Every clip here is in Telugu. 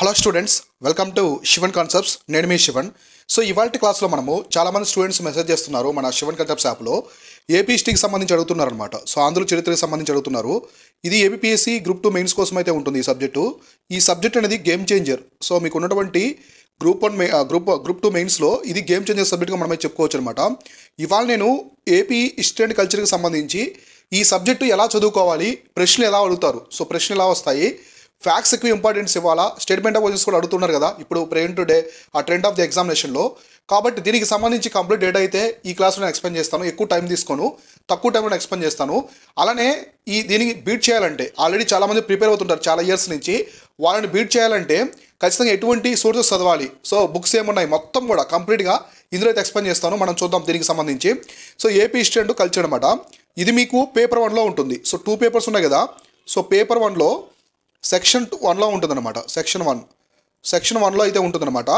Hello students, welcome to Shivan concepts. నేను మీ శివన్. సో ఇవాల్టి క్లాస్లో మనము చాలామంది స్టూడెంట్స్ మెసేజ్ చేస్తున్నారు మన శివన్ కాన్సెప్ట్స్ యాప్లో. ఏపీ హిస్టరీకి సంబంధించి అడుగుతున్నారు అనమాట. సో ఆంధ్ర చరిత్రకి సంబంధించి అడుగుతున్నారు. ఇది ఏపీఎస్సీ గ్రూప్ 2 మెయిన్స్ కోసం అయితే ఉంటుంది ఈ సబ్జెక్టు. ఈ సబ్జెక్ట్ అనేది గేమ్ చేంజర్. సో మీకు ఉన్నటువంటి గ్రూప్ 2 మెయిన్స్లో ఇది గేమ్ చేంజర్ సబ్జెక్ట్గా మనమే చెప్పుకోవచ్చు అనమాట. ఇవాళ నేను ఏపీ హిస్టరీ అండ్ కల్చర్కి సంబంధించి ఈ సబ్జెక్టు ఎలా చదువుకోవాలి, ప్రశ్నలు ఎలా అడుగుతారు, సో ప్రశ్నలు ఎలా వస్తాయి, ఫ్యాక్ట్స్ ఎక్కువ ఇంపార్టెన్స్ ఇవ్వాలా, స్టేట్మెంట్ ఆఫ్ క్వశ్చన్స్ కూడా అడుగుతున్నారు కదా ఇప్పుడు ప్రెజెంట్ డే ఆ ట్రెండ్ ఆఫ్ ది ఎగ్జామినేషన్లో. కాబట్టి దీనికి సంబంధించి కంప్లీట్ డేటా అయితే ఈ క్లాస్లో నేను ఎక్స్ప్లెయిన్ చేస్తాను. ఎక్కువ టైం తీసుకోను, తక్కువ టైంలో ఎక్స్ప్లెయిన్ చేస్తాను. అలానే దీనికి బీట్ చేయాలంటే ఆల్రెడీ చాలామంది ప్రిపేర్ అవుతుంటారు చాలా ఇయర్స్ నుంచి. వాళ్ళని బీట్ చేయాలంటే ఖచ్చితంగా ఎటువంటి సోర్సెస్ చదవాలి, సో బుక్స్ ఏమున్నాయి మొత్తం కూడా కంప్లీట్గా ఇందులో అయితే ఎక్స్ప్లెయిన్ చేస్తాను. మనం చూద్దాం దీనికి సంబంధించి. So AP history and culture అనమాట. ఇది మీకు పేపర్ 1లో ఉంటుంది. సో 2 పేపర్స్ ఉన్నాయి కదా. సో పేపర్ 1లో సెక్షన్ 1లో ఉంటుందన్నమాట. సెక్షన్ 1లో అయితే ఉంటుందన్నమాట.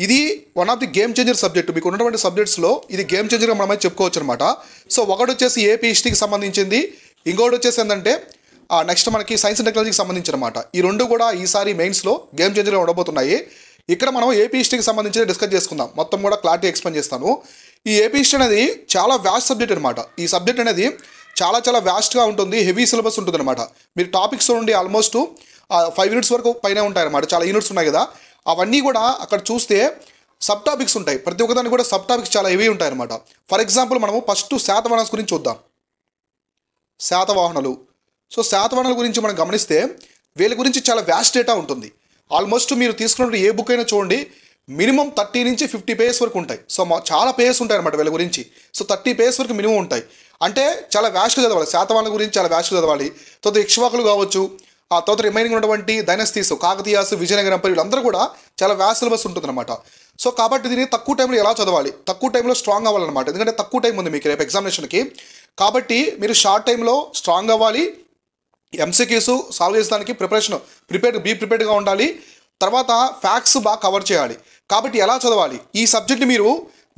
ఇది one of the game changer subject. మీకు ఉన్నటువంటి సబ్జెక్ట్స్లో ఇది గేమ్ చేంజర్గా మనమైతే చెప్పుకోవచ్చు అనమాట. సో ఒకటి వచ్చేసి ఏపీ హిస్టరీకి సంబంధించింది, ఇంకొకటి వచ్చేసి ఏంటంటే నెక్స్ట్ మనకి సైన్స్ అండ్ టెక్నాలజీకి సంబంధించి అనమాట. ఈ రెండు కూడా ఈసారి మెయిన్స్లో గేమ్ చేంజర్గా ఉండబోతున్నాయి. ఇక్కడ మనం ఏపీ హిస్టరీకి సంబంధించి డిస్కస్ చేసుకుందాం. మొత్తం కూడా క్లారిటీ ఎక్స్ప్లెయిన్ చేస్తాను. ఈ ఏపీ హిస్టరీ అనేది చాలా వ్యాస్ట్ సబ్జెక్ట్ అనమాట. ఈ సబ్జెక్ట్ అనేది చాలా వ్యాస్ట్గా ఉంటుంది, హెవీ సిలబస్ ఉంటుంది అనమాట. మీరు టాపిక్స్ నుండి ఆల్మోస్ట్ 5 యూనిట్స్ వరకు పైన ఉంటాయన్నమాట. చాలా యూనిట్స్ ఉన్నాయి కదా, అవన్నీ కూడా అక్కడ చూస్తే సబ్ టాపిక్స్ ఉంటాయి. ప్రతి ఒక్కదానికి కూడా సబ్ టాపిక్స్ చాలా హెవీ ఉంటాయి అనమాట. ఫర్ ఎగ్జాంపుల్ మనము ఫస్ట్ శాతవాహనాల గురించి చూద్దాం. శాతవాహనులు. సో శాతవాహనుల గురించి మనం గమనిస్తే వీళ్ళ గురించి చాలా వ్యాస్ట్ డేటా ఉంటుంది. ఆల్మోస్ట్ మీరు తీసుకున్నప్పుడు ఏ బుక్ అయినా చూడండి, మినిమం 30 నుంచి 50 పేజెస్ వరకు ఉంటాయి. సో చాలా పేజెస్ ఉంటాయి అనమాట వీళ్ళ గురించి. సో 30 పేజెస్ వరకు మినిమం ఉంటాయి. అంటే చాలా వ్యాస్ట్గా చదవాలి. శాతవాహనుల గురించి చాలా వ్యాస్ట్గా చదవాలి. తర్వాత ఇక్ష్వాకులు కావచ్చు, ఆ తర్వాత రిమైనింగ్ ఉన్నటువంటి డైనస్టీస్, కాకతీయాస్, విజయనగరం, వీళ్ళందరూ కూడా చాలా వ్యాస్ట్ సిలబస్ ఉంటుందన్నమాట. సో కాబట్టి దీన్ని తక్కువ టైంలో ఎలా చదవాలి, తక్కువ టైంలో స్ట్రాంగ్ అవ్వాలన్నమాట. ఎందుకంటే తక్కువ టైం ఉంది మీకు రేపు ఎగ్జామినేషన్కి. కాబట్టి మీరు షార్ట్ టైంలో స్ట్రాంగ్ అవ్వాలి, ఎంసీక్యూస్ సాల్వ్ చేసేదానికి ప్రిపేర్డ్గా ఉండాలి. తర్వాత ఫ్యాక్ట్స్ బాగా కవర్ చేయాలి. కాబట్టి ఎలా చదవాలి, ఈ సబ్జెక్ట్ మీరు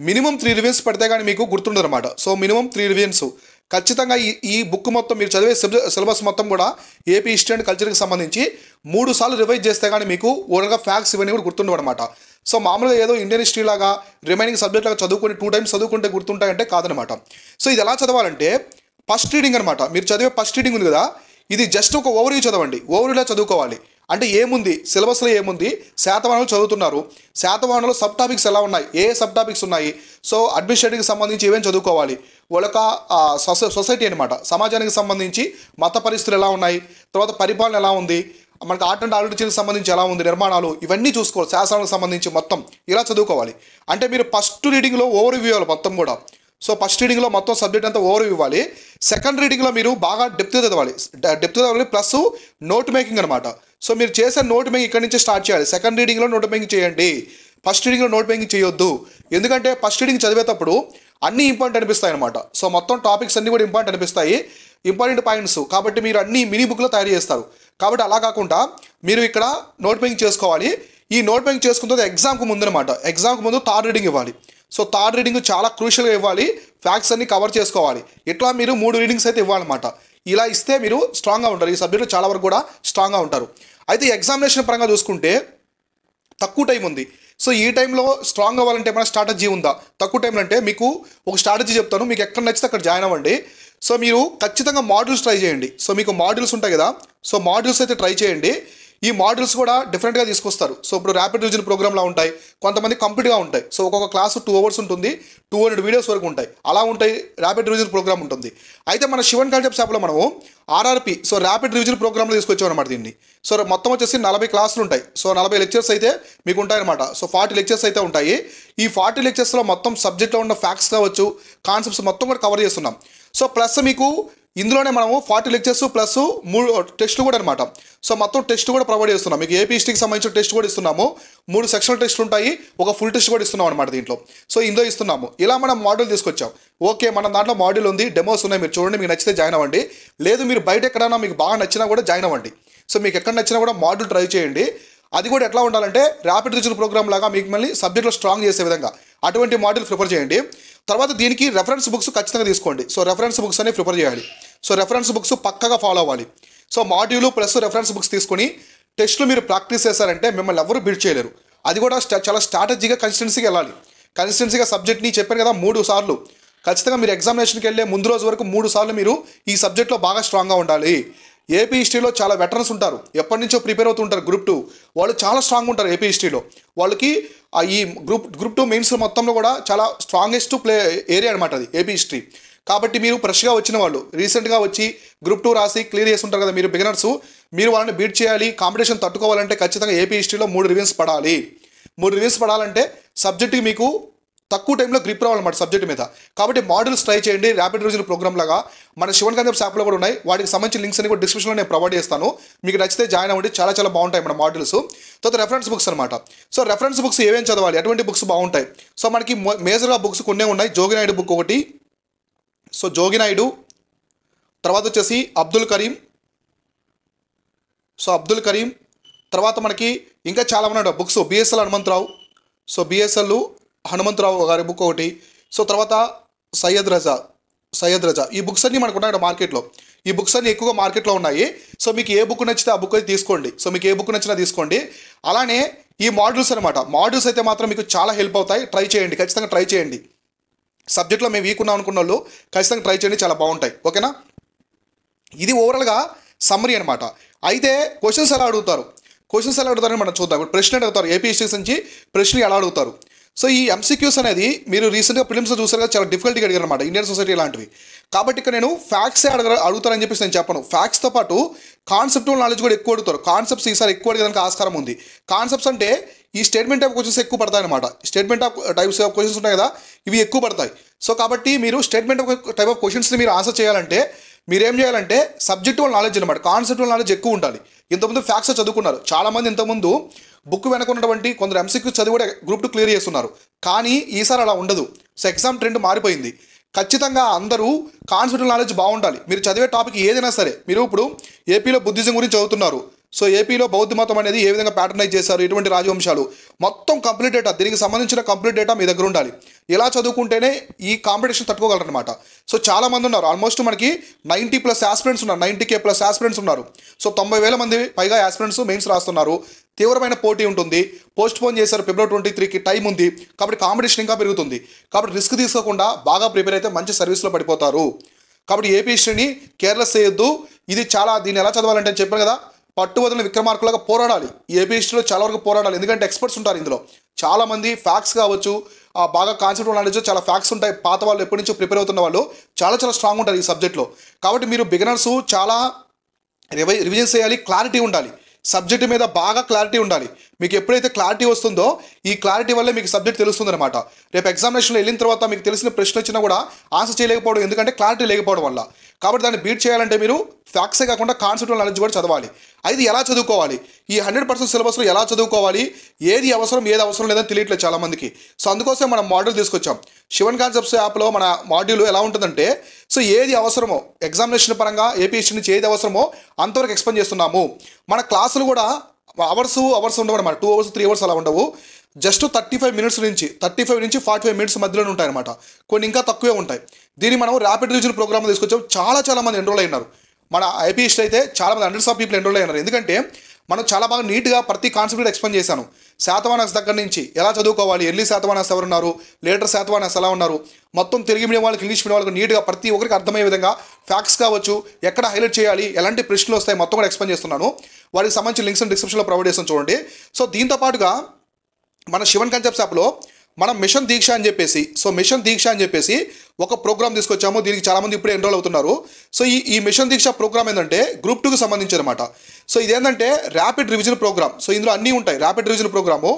మినిమం 3 రివిజన్స్ పెడితే కానీ మీకు గుర్తుండదు అనమాట. సో మినిమం 3 రివిజన్స్ ఖచ్చితంగా ఈ బుక్ మొత్తం మీరు చదివే సిలబస్ మొత్తం కూడా ఏపీ హిస్టరీ అండ్ కల్చర్కి సంబంధించి 3 సార్లు రివైజ్ చేస్తే కానీ మీకు ఓవరాల్గా ఫ్యాక్ట్స్ ఇవన్నీ కూడా గుర్తుండవు అనమాట. సో మామూలుగా ఏదో ఇండియన్ హిస్టరీ లాగా రిమైనింగ్ సబ్జెక్ట్ లాగా చదువుకొని 2 టైమ్స్ చదువుకుంటే గుర్తుంటాయంటే కాదనమాట. సో ఇది ఎలా చదవాలంటే ఫస్ట్ రీడింగ్ అనమాట. మీరు చదివే ఫస్ట్ రీడింగ్ ఉంది కదా, ఇది జస్ట్ ఒక ఓవర్వ్యూ చదవండి. ఓవర్వ్యూలో చదువుకోవాలి. అంటే ఏముంది సిలబస్లో, ఏముంది శాతవాహనాలు చదువుతున్నారు, శాతవాహనంలో సబ్ టాపిక్స్ ఎలా ఉన్నాయి, ఏ సబ్ టాపిక్స్ ఉన్నాయి, సో అడ్మినిస్ట్రేటివ్కి సంబంధించి ఏమేమి చదువుకోవాలి, వాళ్ళొక సొసైటీ అనమాట, సమాజానికి సంబంధించి మత పరిస్థితులు ఎలా ఉన్నాయి, తర్వాత పరిపాలన ఎలా ఉంది, మనకి ఆర్ట్ అండ్ ఆర్కిటెక్చర్కి సంబంధించి ఎలా ఉంది, నిర్మాణాలు ఇవన్నీ చూసుకోవాలి. శాసనాలకు సంబంధించి మొత్తం ఇలా చదువుకోవాలి. అంటే మీరు ఫస్ట్ రీడింగ్లో ఓవర్వ్యూ ఇవ్వాలి మొత్తం కూడా. సో ఫస్ట్ రీడింగ్లో మొత్తం సబ్జెక్ట్ అంతా ఓవర్వ్యూ ఇవ్వాలి. సెకండ్ రీడింగ్లో మీరు బాగా డెప్త్గా చదవాలి ప్లస్ నోట్ మేకింగ్ అనమాట. సో మీరు చేసే నోట్ మేకింగ్ ఇక్కడి నుంచి స్టార్ట్ చేయాలి. సెకండ్ రీడింగ్లో నోట్ మేకింగ్ చేయండి, ఫస్ట్ రీడింగ్లో నోట్ మేకింగ్ చేయొద్దు. ఎందుకంటే ఫస్ట్ రీడింగ్ చదివేటప్పుడు అన్నీ ఇంపార్టెంట్ అనిపిస్తాయి అనమాట. సో మొత్తం టాపిక్స్ అన్నీ కూడా ఇంపార్టెంట్ అనిపిస్తాయి, ఇంపార్టెంట్ పాయింట్స్. కాబట్టి మీరు అన్ని మినీ బుక్లో తయారు చేస్తారు. కాబట్టి అలా కాకుండా మీరు ఇక్కడ నోట్ మేకింగ్ చేసుకోవాలి. ఈ నోట్ మేకింగ్ చేసుకున్న తర్వాత ఎగ్జామ్కి ముందు అనమాట, ఎగ్జామ్కి ముందు థర్డ్ రీడింగ్ ఇవ్వాలి. సో థర్డ్ రీడింగ్ చాలా క్రూషియల్గా ఇవ్వాలి, ఫ్యాక్ట్స్ అన్ని కవర్ చేసుకోవాలి. ఇట్లా మీరు 3 రీడింగ్స్ అయితే ఇవ్వాలన్నమాట. ఇలా ఇస్తే మీరు స్ట్రాంగ్గా ఉంటారు. ఈ సబ్జెక్ట్లో చాలా వరకు కూడా స్ట్రాంగ్గా ఉంటారు. అయితే ఎగ్జామినేషన్ పరంగా చూసుకుంటే తక్కువ టైం ఉంది. సో ఈ టైంలో స్ట్రాంగ్ అవ్వాలంటే ఏమైనా స్ట్రాటజీ ఉందా? తక్కువ టైంలో అంటే మీకు ఒక స్ట్రాటజీ చెప్తాను, మీకు ఎక్కడ నచ్చితే అక్కడ జాయిన్ అవ్వండి. సో మీరు ఖచ్చితంగా మాడ్యూల్స్ ట్రై చేయండి. సో మీకు మాడ్యూల్స్ ఉంటాయి కదా, సో మాడ్యూల్స్ అయితే ట్రై చేయండి. ఈ మాడ్యూల్స్ కూడా డిఫరెంట్గా తీసుకొస్తారు. సో ఇప్పుడు ర్యాపిడ్ రివిజన్ ప్రోగ్రామ్లా ఉంటాయి, కొంతమంది కంప్లీట్గా ఉంటాయి. సో ఒక్కొక్క క్లాసు 2 అవర్స్ ఉంటుంది, 200 వీడియోస్ వరకు ఉంటాయి, అలా ఉంటాయి. ర్యాపిడ్ రివిజన్ ప్రోగ్రామ్ ఉంటుంది. అయితే మన శివన్ కాన్సెప్ట్స్ యాప్లో మనము ఆర్ఆర్పి, సో ర్యాపిడ్ రివిజన్ ప్రోగ్రామ్లో తీసుకొచ్చాం అనమాట దీన్ని. సో మొత్తం వచ్చేసి 40 క్లాసులు ఉంటాయి. సో 40 లెక్చర్స్ అయితే మీకు ఉంటాయన్నమాట. సో 40 లెక్చర్స్ అయితే ఉంటాయి. ఈ 40 లెక్చర్స్లో మొత్తం సబ్జెక్ట్లో ఉన్న ఫ్యాక్ట్స్ కావచ్చు, కాన్సెప్ట్స్ మొత్తం కూడా కవర్ చేస్తున్నాం. సో ప్లస్ మీకు ఇందులోనే మనము 40 లెక్చర్స్ ప్లస్ 3 టెస్టులు కూడా అనమాట. సో మొత్తం టెస్ట్ కూడా ప్రొవైడ్ చేస్తున్నాం. మీకు ఏపీ హిస్టరీకి సంబంధించిన టెస్ట్ కూడా ఇస్తున్నాము. 3 సెక్షనల్ టెస్టులు ఉంటాయి, ఒక ఫుల్ టెస్ట్ కూడా ఇస్తున్నాం అనమాట దీంట్లో. సో ఇందులో ఇస్తున్నాము. ఇలా మనం మాడ్యూల్ తీసుకొచ్చాం. ఓకే, మన దాంట్లో మాడ్యూల్ ఉంది, డెమోస్ ఉన్నాయి, మీరు చూడండి, మీకు నచ్చితే జాయిన్ అవ్వండి. లేదు మీరు బయట ఎక్కడైనా మీకు బాగా నచ్చినా కూడా జాయిన్ అవ్వండి. సో మీకు ఎక్కడ నచ్చినా కూడా మాడ్యూల్ ట్రై చేయండి. అది కూడా ఎట్లా ఉండాలంటే ర్యాపిడ్ రివిజన్ ప్రోగ్రామ్ లాగా మీకు మళ్ళీ సబ్జెక్ట్లో స్ట్రాంగ్ చేసే విధంగా అటువంటి మాడ్యూల్ ప్రిఫర్ చేయండి. తర్వాత దీనికి రెఫరెన్స్ బుక్స్ ఖచ్చితంగా తీసుకోండి. సో రెఫరెన్స్ బుక్స్ అనేవి ప్రిఫర్ చేయాలి. సో రెఫరెన్స్ బుక్స్ పక్కగా ఫాలో అవ్వాలి. So module plus reference books తీసుకొని టెస్ట్లు మీరు ప్రాక్టీస్ చేశారంటే మిమ్మల్ని ఎవరు బీట్ చేయలేరు. అది కూడా చాలా స్ట్రాటజీగా కన్సిస్టెన్సీగా వెళ్ళాలి. కన్సిస్టెన్సీగా సబ్జెక్ట్ని చెప్పాను కదా 3 సార్లు ఖచ్చితంగా మీరు ఎగ్జామినేషన్కి వెళ్ళే ముందు రోజు వరకు 3 సార్లు మీరు ఈ సబ్జెక్ట్లో బాగా స్ట్రాంగ్గా ఉండాలి. ఏపీ హిస్టరీలో చాలా వెటరన్స్ ఉంటారు, ఎప్పటి నుంచో ప్రిపేర్ అవుతుంటారు గ్రూప్ 2, వాళ్ళు చాలా స్ట్రాంగ్ ఉంటారు ఏపీ హిస్టరీలో. వాళ్ళకి ఈ గ్రూప్ 2 మెయిన్స్ మొత్తంలో కూడా చాలా స్ట్రాంగెస్ట్ ఏరియా అనమాట అది ఏపీ హిస్టరీ. కాబట్టి మీరు ఫ్రెష్గా వచ్చిన వాళ్ళు రీసెంట్గా వచ్చి గ్రూప్ 2 రాసి క్లియర్ చేసి ఉంటారు కదా మీరు బిగినర్స్, మీరు వాళ్ళని బీట్ చేయాలి, కాంపిటీషన్ తట్టుకోవాలంటే ఖచ్చితంగా ఏపీ హిస్టరీలో 3 రివిజన్స్ పడాలి. 3 రివిజన్స్ పడాలంటే సబ్జెక్ట్కి మీకు తక్కువ టైంలో గ్రిప్ రావాలన్నమాట సబ్జెక్ట్ మీద. కాబట్టి మోడల్స్ ట్రై చేయండి. ర్యాపిడ్ రివిజన్ ప్రోగ్రామ్ లాగా మన శివన్ కాన్సెప్ట్స్ యాప్లో కూడా ఉన్నాయి. వాటికి సంబంధించిన లింక్స్ అని కూడా డిస్క్రిప్షన్లో నేను ప్రొవైడ్ చేస్తాను. మీకు నచ్చితే జాయిన్ అవ్వండి, చాలా చాలా బాగుంటాయి మన మోడల్స్. తర్వాత రెఫరెన్స్ బుక్స్ అనమాట. సో రెఫరెన్స్ బుక్స్ ఏమేమి చదవాలి, ఎటువంటి బుక్స్ బాగుంటాయి? సో మనకి మేజర్గా బుక్స్ కొన్నే ఉన్నాయి. జోగినాయుడు బుక్ ఒకటి, సో జోగినాయుడు, తర్వాత వచ్చేసి అబ్దుల్ కరీం, తర్వాత మనకి ఇంకా చాలా ఉన్నాయి బుక్స్. బిఎస్ఎల్ హనుమంతరావు గారి బుక్ ఒకటి. సో తర్వాత సయ్యద్ రజా ఈ బుక్స్ అన్నీ మనకు ఉన్నాయి మార్కెట్లో. ఈ బుక్స్ అన్నీ ఎక్కువగా మార్కెట్లో ఉన్నాయి. సో మీకు ఏ బుక్ నచ్చితే ఆ బుక్ అయితే తీసుకోండి. సో మీకు ఏ బుక్ నచ్చినా తీసుకోండి. అలానే ఈ మోడల్స్ అనమాట, మోడల్స్ అయితే మాత్రం మీకు చాలా హెల్ప్ అవుతాయి. ట్రై చేయండి, ఖచ్చితంగా ట్రై చేయండి. సబ్జెక్ట్లో మేము వీక్ ఉన్నాం అనుకున్న వాళ్ళు ఖచ్చితంగా ట్రై చేయండి, చాలా బాగుంటాయి. ఓకేనా? ఇది ఓవరాల్గా సమ్మరీ అనమాట. అయితే క్వశ్చన్స్ ఎలా అడుగుతారని మనం చూద్దాం. ఇప్పుడు ప్రశ్న అడుగుతారు, ఏపీ హిస్టరీస్ నుంచి ప్రశ్నలు ఎలా అడుగుతారు. సో ఈ ఎంసీక్యూస్ అనేది మీరు రీసెంట్గా ప్రిలిమ్స్లో చూసారు కదా, చాలా డిఫికల్ట్గా అడిగారు అనమాట, ఇండియన్ సొసైటీ లాంటివి. కాబట్టి ఇక్కడ నేను ఫ్యాక్ట్సే అడుగుతారని చెప్పేసి నేను చెప్పను. ఫ్యాక్ట్స్తో పాటు కాన్సెప్టువల్ నాలెడ్జ్ కూడా ఎక్కువ అడుగుతారు. కాన్సెప్ట్స్ ఈసారి ఎక్కువ అడిగడానికి ఆస్కారం ఉంది. కాన్సెప్ట్స్ అంటే ఈ స్టేట్మెంట్ ఆఫ్ క్వశ్చన్స్ ఎక్కువ పడతాయి అనమాట. Statement of types of questions ఉంటాయి కదా, ఇవి ఎక్కువ పడతాయి. సో కాబట్టి మీరు స్టేట్మెంట్ ఆఫ్ టైప్ ఆఫ్ క్వశ్చన్స్ని మీరు ఆన్సర్ చేయాలంటే మీరేం చేయాలంటే సబ్జెక్టువల్ నాలెడ్జ్ అనమాట, కాన్సెప్టువల్ నాలెడ్జ్ ఎక్కువ ఉండాలి. ఇంతకుముందు ఫ్యాక్ట్స్ చదువుకున్నారు చాలామంది, ఇంతకుముందు బుక్ వెనకున్నటువంటి కొందరు ఎంసీక్యూ చదివి కూడా గ్రూప్ 2 క్లియర్ చేస్తున్నారు. కానీ ఈసారి అలా ఉండదు. సో ఎగ్జామ్ ట్రెండ్ మారిపోయింది. ఖచ్చితంగా అందరూ కాన్సెప్టువల్ నాలెడ్జ్ బాగుండాలి. మీరు చదివే టాపిక్ ఏదైనా సరే, మీరు ఇప్పుడు ఏపీలో బుద్ధిజం గురించి చదువుతున్నారు. సో ఏపీలో బౌద్ధ మతం అనేది ఏ విధంగా ప్యాటర్నైజ్ చేశారు, ఎటువంటి రాజవంశాలు, మొత్తం కంప్లీట్ డేటా, దీనికి సంబంధించిన కంప్లీట్ డేటా మీ దగ్గర ఉండాలి. ఇలా చదువుకుంటేనే ఈ కాంపిటీషన్ తట్టుకోగలరనమాట. సో చాలామంది ఉన్నారు, ఆల్మోస్ట్ మనకి 90+ ఆస్పిరెంట్స్ ఉన్నారు, 90K+ ఆస్పిరెంట్స్ ఉన్నారు. సో 90,000 మంది పైగా ఆస్పిరెంట్స్ మెయిన్స్ రాస్తున్నారు. తీవ్రమైన పోటీ ఉంటుంది. పోస్ట్ పోన్ చేశారు, February 23కి టైం ఉంది. కాబట్టి కాంపిటీషన్ ఇంకా పెరుగుతుంది. కాబట్టి రిస్క్ తీసుకోకుండా బాగా ప్రిపేర్ అయితే మంచి సర్వీస్లో పడిపోతారు. కాబట్టి ఏపీ హిస్టరీని కేర్లెస్ చేయొద్దు. ఇది చాలా, దీన్ని ఎలా చదవాలంటే చెప్పాను కదా, పట్టువదలని విక్రమార్కులాగా పోరాడాలి. ఈ ఏపీ హిస్టరీలో చాలా వరకు పోరాడాలి. ఎందుకంటే ఎక్స్పర్ట్స్ ఉంటారు ఇందులో చాలామంది. ఫ్యాక్ట్స్ కావచ్చు, బాగా కాన్సెప్ట్ నాలెడ్జ్, చాలా ఫ్యాక్ట్స్ ఉంటాయి. పాత వాళ్ళు ఎప్పటి నుంచో ప్రిపేర్ అవుతున్న వాళ్ళు చాలా చాలా స్ట్రాంగ్ ఉంటారు ఈ సబ్జెక్ట్లో. కాబట్టి మీరు బిగినర్స్ చాలా రివిజన్ చేయాలి, క్లారిటీ ఉండాలి, సబ్జెక్ట్ మీద బాగా క్లారిటీ ఉండాలి. మీకు ఎప్పుడైతే క్లారిటీ వస్తుందో ఈ క్లారిటీ వల్లే మీకు సబ్జెక్ట్ తెలుస్తుంది అనమాట. రేపు ఎగ్జామినేషన్లో వెళ్ళిన తర్వాత మీకు తెలిసిన ప్రశ్న వచ్చినా కూడా ఆన్సర్ చేయలేకపోవడం, ఎందుకంటే క్లారిటీ లేకపోవడం వల్ల. కాబట్టి దాన్ని బీట్ చేయాలంటే మీరు ఫ్యాక్ట్సే కాకుండా కాన్సెప్టువల్ నాలెడ్జ్ కూడా చదవాలి. అయితే ఎలా చదువుకోవాలి, ఈ 100% సిలబస్లో ఎలా చదువుకోవాలి, ఏది అవసరం లేదని తెలియట్లేదు చాలామందికి. సో అందుకోసం మనం మోడల్ తీసుకొచ్చాం. శివన్ కాన్సెప్ట్స్ యాప్లో మన మాడ్యూల్ ఎలా ఉంటుందంటే, సో ఏది అవసరమో ఎగ్జామినేషన్ పరంగా ఏపీ హిస్టరీ నుంచి ఏది అవసరమో అంతవరకు ఎక్స్ప్లెయిన్ చేస్తున్నాము. మన క్లాసులు కూడా అవర్స్ ఉండవు అన్నమాట, 2 hours 3 hours అలా ఉండవు. జస్ట్ 35 నుంచి 45 minutes మధ్యలోనే ఉంటాయి అనమాట. కొన్ని ఇంకా తక్కువే ఉంటాయి. దీన్ని మనం ర్యాపిడ్ రివిజన్ ప్రోగ్రామ్ తీసుకొచ్చాం. చాలా మంది ఎన్రోల్ అయినారు. మన ఐపీ హిస్టరీ అయితే చాలామంది హండ్రెడ్స్ ఆఫ్ పీపుల్ ఎన్రోల్ అయినారు. ఎందుకంటే మనం చాలా బాగా నీట్గా ప్రతి కాన్సెప్ట్ ఎక్స్ప్లెయిన్ చేశాను. శాతవాహనాస్ దగ్గర నుంచి ఎలా చదువుకోవాలి, ఎర్లీ శాతవాహనాస్ ఎవరు ఉన్నారు, లేటర్ శాతవాహనాస్ ఎలా ఉన్నారు, మొత్తం తెలుగు మీడియం వాళ్ళకి, ఇంగ్లీష్ మీడియం వాళ్ళకి నీట్గా ప్రతి ఒక్కరికి అర్థమయ్యే విధంగా ఫ్యాక్ట్స్ కావచ్చు, ఎక్కడ హైలైట్ చేయాలి, ఎలాంటి ప్రశ్నలు వస్తాయి, మొత్తం కూడా ఎక్స్ప్లెయిన్ చేస్తున్నాను. వాటికి సంబంధించిన లింక్స్ డిస్క్రిప్షన్లో ప్రొవైడ్ చేస్తాను చూడండి. సో దీంతో పాటుగా మన శివన్ కాన్సెప్ట్స్ యాప్లో మనం మిషన్ దీక్ష అని చెప్పేసి ఒక ప్రోగ్రామ్ తీసుకొచ్చాము. దీనికి చాలామంది ఇప్పుడే ఎన్రోల్ అవుతున్నారు. సో ఈ మిషన్ దీక్ష ప్రోగ్రామ్ ఏంటంటే గ్రూప్ 2కి సంబంధించి అనమాట. సో ఇదేంటంటే ర్యాపిడ్ రివిజన్ ప్రోగ్రామ్. సో ఇందులో అన్నీ ఉంటాయి. ర్యాపిడ్ రివిజన్ ప్రోగ్రాము,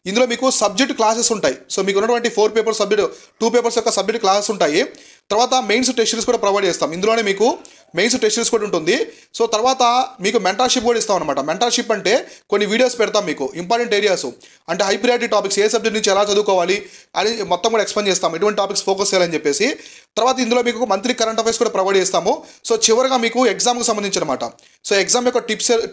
ఇందులో మీకు సబ్జెక్ట్ క్లాసెస్ ఉంటాయి. సో మీకు ఉన్నటువంటి 4 పేపర్స్ సబ్జెక్ట్, 2 పేపర్స్ యొక్క సబ్జెక్ట్ క్లాసెస్ ఉంటాయి. తర్వాత మెయిన్స్ టెస్ట్ సిరీస్ కూడా ప్రొవైడ్ చేస్తాం. ఇందులోనే మీకు మెయిన్స్ టెస్ట్ సిరీస్ కూడా ఉంటుంది. సో తర్వాత మీకు మెంటర్షిప్ కూడా ఇస్తాం అనమాట. మెంటర్షిప్ అంటే కొన్ని వీడియోస్ పెడతాం మీకు, ఇంపార్టెంట్ ఏరియాస్ అంటే హై ప్రియారిటీ టాపిక్స్, ఏ సబ్జెక్ట్ నుంచి ఎలా చదువుకోవాలి అని మొత్తం కూడా ఎక్స్ప్లెయిన్ చేస్తాం, ఎటువంటి టాపిక్స్ ఫోకస్ చేయాలని చెప్పేసి. తర్వాత ఇందులో మీకు మంత్లీ కరెంట్ అఫైర్స్ కూడా ప్రొవైడ్ చేస్తాము. సో చివరిగా మీకు ఎగ్జామ్కి సంబంధించి అనమాట. సో ఎగ్జామ్ యొక్క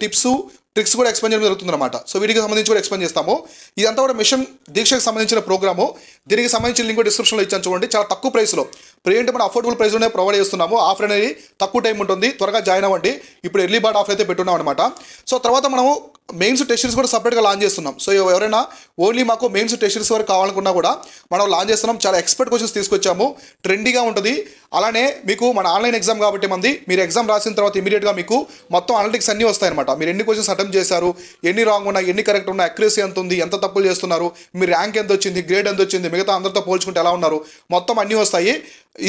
టిప్స్ ట్రిక్స్ కూడా ఎక్స్ప్లెయిన్ చేయడం జరుగుతుంది అనమాట. సో వీటికి సంబంధించి కూడా ఎక్స్ప్లెయిన్ చేస్తాము. ఇదంతా కూడా మిషన్ దీక్షకు సంబంధించిన ప్రోగ్రాము. దీనికి సంబంధించిన లింక్ డిస్క్రిప్షన్లో ఇచ్చాను చూడండి. చాలా తక్కువ ప్రైస్లో, ప్రియంట్ మన అఫోర్డబుల్ ప్రైస్లోనే ప్రొవైడ్ చేస్తున్నాము. ఆఫర్ అనేది తక్కువ టైం ఉంటుంది, త్వరగా జాయిన్ అవ్వండి. ఇప్పుడు ఎర్లీ బర్డ్ ఆఫర్ అయితే పెట్టున్నాం అనమాట. సో తర్వాత మనము మెయిన్స్ టెస్ట్ సిరీస్ కూడా సపరేట్గా లాంచ్ చేస్తున్నాం. సో ఎవరైనా ఓన్లీ మాకు మెయిన్స్ టెస్ట్ సిరీస్ వరకు కావాలనుకున్నా కూడా మనం లాంచ్ చేస్తున్నాం. చాలా ఎక్స్పర్ట్ క్వశ్చన్స్ తీసుకొచ్చాము, ట్రెండీగా ఉంటుంది. అలానే మీకు మన ఆన్లైన్ ఎగ్జామ్ కాబట్టి మీరు ఎగ్జామ్ రాసిన తర్వాత ఇమీడియట్గా మీకు మొత్తం అనలిటిక్స్ అన్నీ వస్తాయన్నమాట. మీరు ఎన్ని క్వశ్చన్స్ అటెంప్ట్ చేశారు, ఎన్ని రాంగ్ ఉన్నాయి, ఎన్ని కరెక్ట్ ఉన్నాయి, అక్యురసీ ఎంత ఉంది, ఎంత తప్పులు చేస్తున్నారు, మీ ర్యాంక్ ఎంత వచ్చింది, గ్రేడ్ ఎంత వచ్చింది, మిగతా అందరితో పోల్చుకుంటే ఎలా ఉన్నారు, మొత్తం అన్నీ వస్తాయి.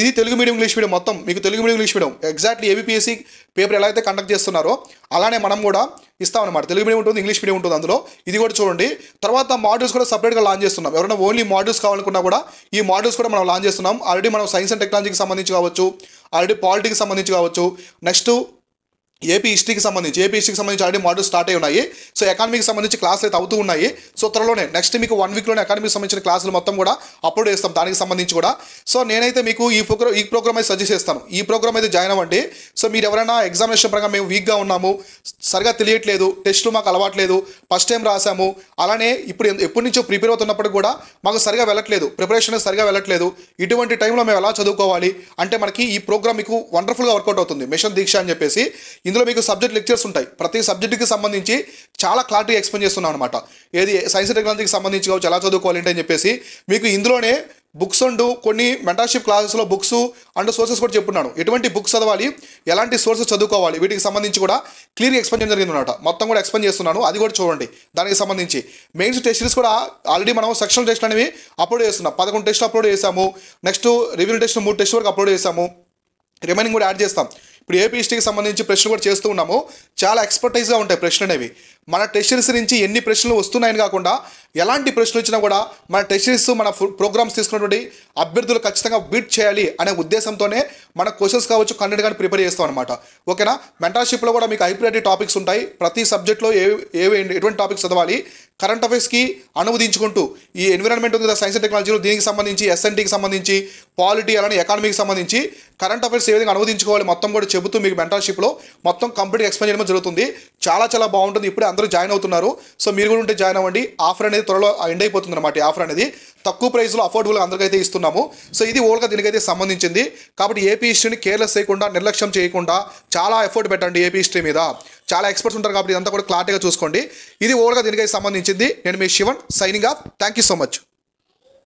ఇది తెలుగు మీడియం ఇంగ్లీష్ మీడియం, మొత్తం మీకు Telugu medium English medium exactly ABPSC paper ఎలా అయితే కండక్ట్ చేస్తున్నారో అలానే మనం కూడా ఇస్తామన్నమాట. తెలుగు మీడియం ఉంటుంది, ఇంగ్లీష్ మీడియం ఉంటుంది అందులో. ఇది కూడా చూడండి. తర్వాత మాడ్యూల్స్ కూడా సపరేట్గా లాంచ్ చేస్తున్నాం. ఎవరైనా ఓన్లీ మాడ్యూల్స్ కావాలనుకున్నా కూడా ఈ మాడ్యూల్స్ కూడా మనం లాంచ్ చేస్తున్నాం. ఆల్రెడీ మనం సైన్స్ అండ్ టెక్నాలజీకి సంబంధించి కావచ్చు, ఆల్రెడీ పాలిటీకి సంబంధించి కావచ్చు, నెక్స్ట్ ఏపీ హిస్టరీకి సంబంధించి ఆల్రెడీ మాడ్యూల్స్ స్టార్ట్ అయి ఉన్నాయి. సో ఎకానమీకి సంబంధించి క్లాసులు అయితే అవుతూ ఉన్నాయి. సో త్వరలోనే నెక్స్ట్ మీకు 1 వీక్లోనే ఎకానమీకి సంబంధించిన క్లాసులు మొత్తం కూడా అప్లోడ్ చేస్తాం దానికి సంబంధించి కూడా. సో నేనైతే మీకు ఈ ప్రోగ్రామ్ అయితే సజెస్ట్ చేస్తాను. ఈ ప్రోగ్రామ్ అయితే జాయిన్ అవ్వండి. సో మీరు ఎవరైనా ఎగ్జామినేషన్ పరంగా మేము వీక్గా ఉన్నాము, సరిగా తెలియట్లేదు, టెస్టులు మాకు అలవాట్లేదు, ఫస్ట్ టైం రాసాము, అలానే ఎప్పటి నుంచో ప్రిపేర్ అవుతున్నప్పటికి కూడా మాకు సరిగా వెళ్ళట్లేదు, ప్రిపరేషన్ సరిగా వెళ్ళట్లేదు, ఇటువంటి టైంలో మేము ఎలా చదువుకోవాలి అంటే మనకి ఈ ప్రోగ్రామ్ మీకు వండర్ఫుల్గా వర్కౌట్ అవుతుంది. మిషన్ దీక్ష అని చెప్పేసి ఇందులో మీకు సబ్జెక్ట్ లెక్చర్స్ ఉంటాయి. ప్రతి సబ్జెక్టుకి సంబంధించి చాలా క్లారిటీగా ఎక్స్ప్లెయిన్ చేస్తున్నాం అనమాట. ఏది సైన్స్ అండ్ టెక్నాలజీకి సంబంధించి కావచ్చు, ఎలా చదువుకోవాలి అని చెప్పేసి మీకు ఇందులోనే బుక్స్ అండ్ కొన్ని మెంటర్షిప్ క్లాసెస్లో బుక్స్ అండ్ సోర్సెస్ కూడా చెప్పున్నాను. ఎటువంటి బుక్స్ చదవాలి, ఎలాంటి సోర్సెస్ చదువుకోవాలి, వీటికి సంబంధించి కూడా క్లియర్గా ఎక్స్ప్లెయిన్ చేయడం జరిగింది అనమాట. మొత్తం కూడా ఎక్స్ప్లెయిన్ చేస్తున్నాను, అది కూడా చూడండి. దానికి సంబంధించి మెయిన్స్ టెస్ట్ సిరీస్ కూడా ఆల్రెడీ మనం సెక్షనల్ టెస్ట్ అనేవి అప్లోడ్ చేస్తున్నాం. 11 టెస్టులు అప్లోడ్ చేసాము. నెక్స్ట్ రివ్యూ టెస్ట్ 3 టెస్ట్ వరకు అప్లోడ్ చేసాము. రిమైనింగ్ కూడా యాడ్ చేస్తాం. ఇప్పుడు ఏపీ హిస్టరీకి సంబంధించి ప్రశ్నలు కూడా చేస్తూ ఉన్నాము. చాలా ఎక్స్పర్టైజ్గా ఉంటాయి ప్రశ్నలు అనేవి. మన టెస్ట్ సిరీస్ నుంచి ఎన్ని ప్రశ్నలు వస్తున్నాయని కాకుండా ఎలాంటి ప్రశ్నలు వచ్చినా కూడా మన టెస్ట్ సిరీస్ మన ప్రోగ్రామ్స్ తీసుకున్నటువంటి అభ్యర్థులు ఖచ్చితంగా బీట్ చేయాలి అనే ఉద్దేశంతోనే మన క్వశ్చన్స్ కావచ్చు, కంటెంట్ కానీ ప్రిపేర్ చేస్తాం అనమాట. ఓకేనా? మెంటర్షిప్లో కూడా మీకు హైప్రియారిటీ టాపిక్స్ ఉంటాయి. ప్రతి సబ్జెక్ట్లో ఎటువంటి టాపిక్స్ చదవాలి, కరెంట్ అఫైర్స్కి అనువదించుకుంటూ ఈ ఎన్విరాన్మెంట్ ఉంది కదా సైన్స్ అండ్ టెక్నాలజీలో, దీనికి సంబంధించి ఎస్ఎన్టీకి సంబంధించి, పాలిటీ అలానే ఎకానమీకి సంబంధించి కరెంట్ అఫైర్స్ ఏ విధంగా అనువదించుకోవాలి మొత్తం కూడా చెబుతూ మీకు మెంటర్షిప్లో మొత్తం కంప్లీట్గా ఎక్స్ప్లెయిన్ చేయడం జరుగుతుంది. చాలా చాలా బాగుంటుంది. ఇప్పుడే అందరూ జాయిన్ అవుతున్నారు. సో మీరు కూడా ఉంటే జాయిన్ అవ్వండి. ఆఫర్ అనేది త్వరలో ఎండ్ అయిపోతుంది అనమాట. ఈ ఆఫర్ అనేది తక్కువ ప్రైస్లో అఫోర్డబుల్గా అందరికైతే ఇస్తున్నాము. సో ఇది ఓల్గా దీనికైతే సంబంధించింది. కాబట్టి ఏపీ హిస్టరీని కేర్లెస్ చేయకుండా, నిర్లక్ష్యం చేయకుండా చాలా ఎఫర్ట్ పెట్టండి ఏపీ హిస్టరీ మీద. చాలా ఎక్స్పర్ట్స్ ఉంటారు కాబట్టి ఇదంతా కూడా క్లారిటీగా చూసుకోండి. ఇది ఓల్గా దీనికైతే సంబంధించింది. నేను మీ Shivan signing off. Thank you so much.